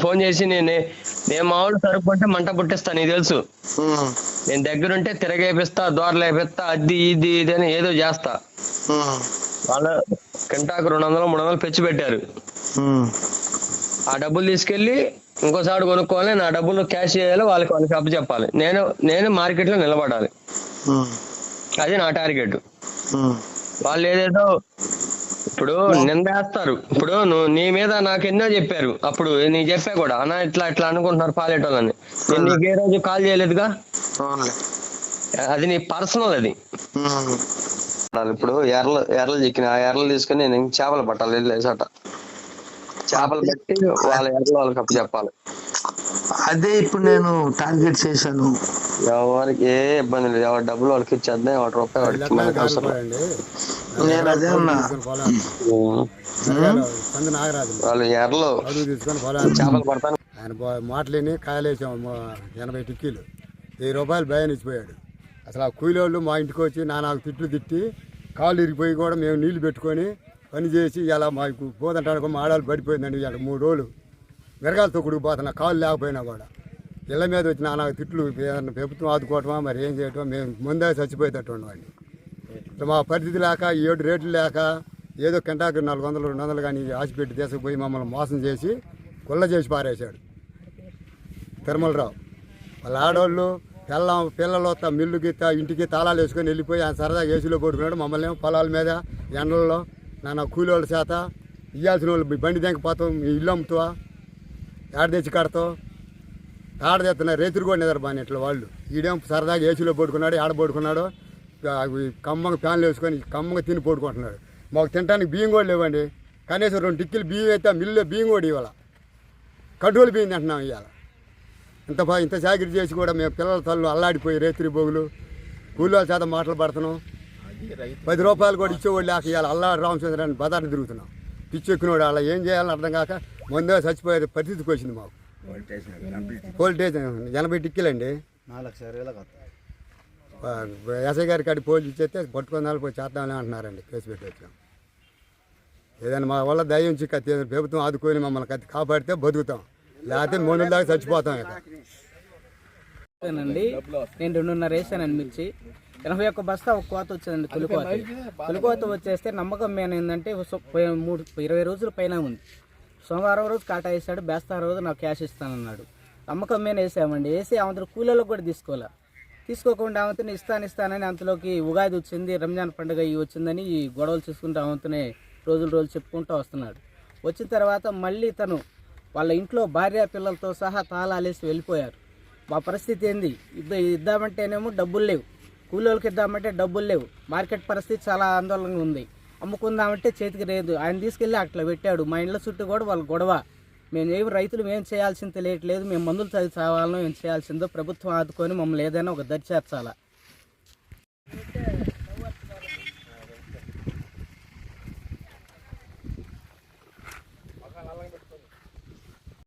Phone చేసి నేను మామూలు సరుకుంటే మంట పుట్టిస్తా, నీకు తెలుసు. నేను దగ్గరుంటే తిరగేపిస్తా, దోరలు వేపిస్తా, అది ఇది ఇది అని ఏదో చేస్తా. వాళ్ళ కింటాకు 200 300 పెంచి పెట్టారు. ఆ డబ్బులు తీసుకెళ్లి ఇంకోసారి కొనుక్కోవాలి, నా డబ్బులు క్యాష్ చేయాలి, వాళ్ళకి అప్పు చెప్పాలి. నేను మార్కెట్ లో నిలబడాలి. అది నా టార్గెట్. వాళ్ళు ఏదేదో ఇప్పుడు నిందేస్తారు. ఇప్పుడు నువ్వు నీ మీద నాకు ఎన్నో చెప్పారు, అప్పుడు నీ చెప్పా కూడా, అన్న ఇట్లా ఇట్లా అనుకుంటున్నారు పాలేటోళ్ళని. నేను నీకు ఏ రోజు కాల్ చేయలేదుగా. అది నీ పర్సనల్. అది ఇప్పుడు ఎర్రలు చిక్కిన ఆ ఎర్రలు తీసుకుని నేను చేపలు పట్టాలి, వెళ్ళేసట చేపలు పట్టి వాళ్ళ ఎర్రలు వాళ్ళకి అప్పు చెప్పాలి. అదే ఇప్పుడు నేను టార్గెట్ చేశాను. ఎవరికి ఏ ఇబ్బంది లేదు, ఎవరి డబ్బులు వాళ్ళకి ఇచ్చేద్దాం, ₹1 వాడికి మనకి అవసరం. నేను అదే ఉన్నా. వాళ్ళు ఎర్రలు చేపలు పడతాను. ఆయన మాటలేని కాయలేసాం 80 టిక్కీలు, ₹1000 భయాన్ని ఇచ్చిపోయాడు. అసలు ఆ కూలోళ్ళు మా ఇంటికి వచ్చి నాకు తిట్లు తిట్టి కాళ్ళు ఇరిగిపోయి కూడా మేము నీళ్లు పెట్టుకొని పని చేసి ఇలా మాకు పోదంటానికి మా ఆడాలు పడిపోయిందండి. ఇలా 3 రోజులు మిరగాలతో కుడిపోతున్నా, కాళ్ళు లేకపోయినా కూడా. ఇళ్ళ మీద వచ్చి నాకు తిట్లు, ప్రభుత్వం ఆదుకోవటమా మరి ఏం చేయటమా, మేము ముందే చచ్చిపోయేటట్టు ఉండేవాడిని. మా పరిస్థితి లేక, 7 రేట్లు లేక ఏదో కింటాకు 400 200 కానీ ఆశపెట్టి తీసుకుపోయి మమ్మల్ని మోసం చేసి గుల్ల చేసి పారేశాడు తిరుమలరావు. వాళ్ళ ఆడవాళ్ళు పిల్లలు మిల్లుకి ఇంటికి తాళాలు వేసుకొని వెళ్ళిపోయి ఆయన సరదాగా ఏసీలో పడుకున్నాడు. మమ్మల్ని పొలాల మీద ఎండల్లో నా కూలి వాళ్ళ చేత ఇవ్వాల్సిన వాళ్ళు బండి దెంకపోతాం, మీ ఇల్లు అమ్ముతావా, ఏడ తెచ్చి కడతావు, ఆడ తెస్తున్నారు రైతులు కూడా నిద్రబాని ఇట్లా వాళ్ళు. ఈడేం సరదాగా ఏసీలో పడుకున్నాడు, ఆడ పడుకున్నాడు, కమ్మంగా ఫ్యాన్లు వేసుకొని కమ్మంగా తిని పడుకుంటున్నాడు. మాకు తినడానికి బియ్యం కూడా లేవండి. కనీసం 2 టిక్కీలు బియ్యం అయితే మిల్లులో బియ్యం కూడా ఇవాళ కంట్రోల్ బియ్యం తింటున్నాం. ఇవాళ ఇంత చాకరీ చేసి కూడా మేము పిల్లల తల్లు అల్లాడిపోయి రేత్రి బొగులు కూలీల చేత మాటలు పడుతున్నాం. ₹10 కూడా ఇచ్చేవాళ్ళు లేక ఇవాళ అల్లాడి రామచంద్రాన్ని బదాన్ని తిరుగుతున్నాం. పిచ్చెక్కినోడు అలా ఏం చేయాలని అర్థం కాక ముందే చచ్చిపోయే పరిస్థితికి వచ్చింది మాకు. పోలీస్ 80 టిక్కీలండి. ఎస్ఐ గారి కాడి పోలీసు ఇచ్చేస్తే పట్టుకొని పోయి చేద్దామని అంటున్నారండి. కేసు పెట్టి వచ్చాం. ఏదైనా మా వల్ల దయ్యం చిక్క ప్రభుత్వం ఆదుకొని మమ్మల్ని కాపాడితే బతుకుతాం, లేకపోతే 3 దాకా చచ్చిపోతాం. అండి నేను 2.5 వేసానండి మిర్చి. 81 బస్తా ఒక కోత వచ్చిందండి. తొలికోత వచ్చేస్తే నమ్మకం మీద ఏంటంటే 20 రోజుల పైన ఉంది. సోమవారం రోజు కాటా వేసాడు, బేస్తారం రోజు నాకు క్యాష్ ఇస్తానన్నాడు. నమ్మకం మీద వేసామండి. వేసి ఆమెతో కూలీలకు కూడా తీసుకోకుండా ఆమెతోనే ఇస్తానని అంతలోకి ఉగాది వచ్చింది, రంజాన్ పండుగ వచ్చిందని ఈ గొడవలు చూసుకుంటూ ఆమెతోనే రోజులు చెప్పుకుంటూ వస్తున్నాడు. వచ్చిన తర్వాత మళ్ళీ తను వాళ్ళ ఇంట్లో భార్య పిల్లలతో సహా తాళాలేసి వెళ్ళిపోయారు. మా పరిస్థితి ఏంది, ఇద్దామంటేనేమో డబ్బులు లేవు, కూలీలకు ఇద్దామంటే డబ్బులు లేవు. మార్కెట్ పరిస్థితి చాలా ఆందోళనగా ఉంది. అమ్ముకుందామంటే చేతికి లేదు. ఆయన తీసుకెళ్ళి అట్లా పెట్టాడు. మా ఇండ్ల చుట్టూ కూడా వాళ్ళ గొడవ. రైతులు మేము చేయాల్సింది తెలియట్లేదు, మేము మందులు చదివి చావాలనో ఏం చేయాల్సిందో ప్రభుత్వం ఆదుకొని మమ్మల్ని ఏదైనా ఒక దరి చేర్చాలా.